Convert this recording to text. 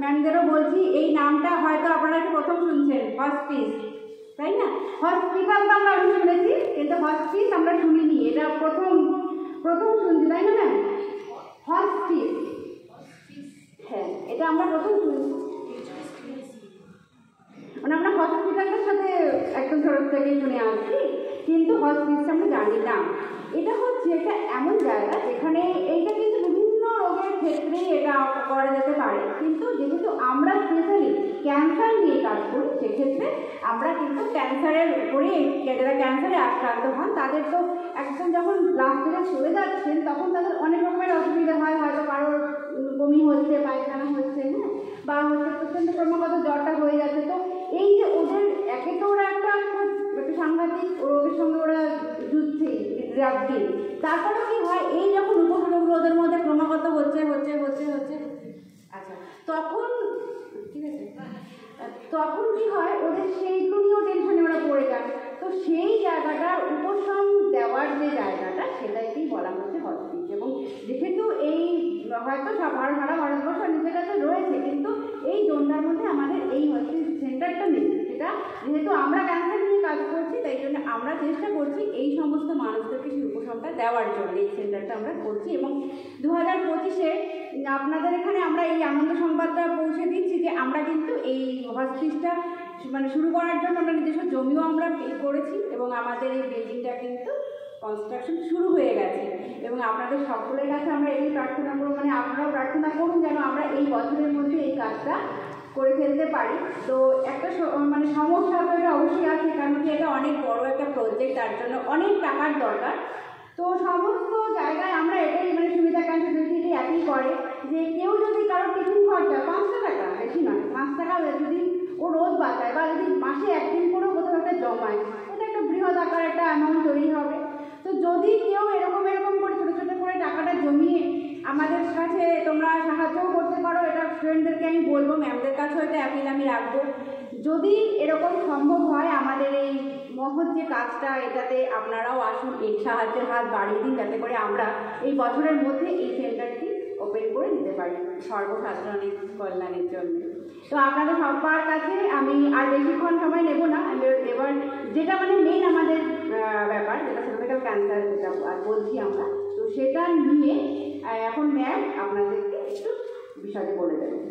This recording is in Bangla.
ম্যামদেরও বলছি, এই নামটা হয়তো আপনারা প্রথম শুনছেন, হসপিস, তাই না? হসপিটাল তো আমরা অনেক শুনেছি, কিন্তু হসপিস আমরা শুনিনি, এটা প্রথম শুনছি, তাই না ম্যাম? হসপিস, হ্যাঁ, এটা আমরা প্রথম শুনছি। মানে আমরা হসপিটালটার সাথে একদম ছোট থেকেই শুনে আসছি, কিন্তু হসপিসটা আমরা জানি না। এটা হচ্ছে একটা এমন জায়গা যেখানে এইটা কিন্তু বিভিন্ন রোগের ক্ষেত্রে এটা করা যেতে পারে, কিন্তু যেহেতু আমরা স্পেশালি ক্যান্সার নিয়ে কাজ করি, সেক্ষেত্রে আমরা কিন্তু ক্যান্সারের উপরে, যারা ক্যান্সারে আক্রান্ত হন তাদের তো একদম যখন লাস্টে চলে যাচ্ছেন তখন তাদের অনেক রকমের অসুবিধা হয়, হয়তো কারোর বমি হচ্ছে, পায়খানা হচ্ছে, হ্যাঁ, বা হচ্ছে প্রচণ্ড ক্রমাগত জ্বরটা হয়ে যাচ্ছে। তো এই যে ওদের একে তো ওরা একটা সাংঘাতিক রোগের সঙ্গে ওরা যুদ্ধে রাত দিন, তারপরে কি হয়, এই যখন উপরোগগুলো ওদের মধ্যে ক্রমাগত হচ্ছে, আচ্ছা, তখন ঠিক আছে, তখন কি হয়, ওদের সেইগুলো নিয়েও টেনশনে ওরা পড়ে যায়। তো সেই জায়গাটার উপশম দেওয়ার যে জায়গাটা, সেটাকেই বলা হচ্ছে হসপিস। এবং যেহেতু এই হয়তো সারা ভারতবর্ষ নিজের কাছে রয়েছে, কিন্তু এই জোনটার মধ্যে আমাদের এই হসপিস সেন্টারটা নেই। সেটা যেহেতু আমরা ক্যান্সার নিয়ে কাজ করছি, তাই জন্য আমরা চেষ্টা করছি এই সমস্ত মানুষদেরকে সেই উপশমটা দেওয়ার জন্য এই সেন্টারটা আমরা করছি। এবং 2025-এ আপনাদের এখানে আমরা এই আনন্দ সংবাদটা পৌঁছে দিচ্ছি যে আমরা কিন্তু এই হসপিসটা মানে শুরু করার জন্য আমরা নিজস্ব জমিও আমরা পে করেছি, এবং আমাদের এই বিল্ডিংটা কিন্তু কনস্ট্রাকশন শুরু হয়ে গেছে। এবং আপনাদের সকলের কাছে আমরা এই প্রার্থনা করব, মানে আপনারাও প্রার্থনা করুন যেন আমরা এই বছরের মধ্যে এই কাজটা করে ফেলতে পারি। তো একটা মানে সমস্যা তো এটা অবশ্যই আছে, কারণ কি এটা অনেক বড় একটা প্রজেক্ট, তার জন্য অনেক টাকার দরকার। তো সমস্ত জায়গায় আমরা এটাই মানে সুবিধা ক্যান্সার যদি একই করে যে কেউ যদি কারো টিফিন খরচা 5 টাকা, বেশি নয়, 5 টাকা যদি ও রোজ বাঁচায়, বা যদি মাসে একদিন করেও কোথাও একটা জমায়, এটা একটা বৃহৎ আকার একটা অ্যামাউন্ট তৈরি হবে। তো যদি কেউ এরকম করে ছোটো ছোটো করে টাকাটা জমিয়ে আমাদের কাছে তোমরা সাহায্যও করতে পারো, এটা স্টুডেন্টদেরকে আমি বলবো, ম্যামদের কাছেও এটা অ্যাপিল আমি রাখবো। যদি এরকম সম্ভব হয় আমাদের এই মহৎ যে কাজটা, এটাতে আপনারাও আসুন, এই সাহায্যের হাত বাড়িয়ে দিন, যাতে করে আমরা এই বছরের মধ্যে এই সেন্টারটি ওপেন করে দিতে পারি সর্বসাধারণের কল্যাণের জন্য। তো আপনাদের সবার কাছে আমি আর বেশিক্ষণ সময় নেব না, এবার যেটা মানে মেন আমাদের ব্যাপার, যেটা সার্ভাইকাল ক্যান্সার যেটা বলছি আমরা, তো সেটা নিয়ে এখন ম্যাম আপনাদেরকে একটু বিষয়ে বলে দেবেন।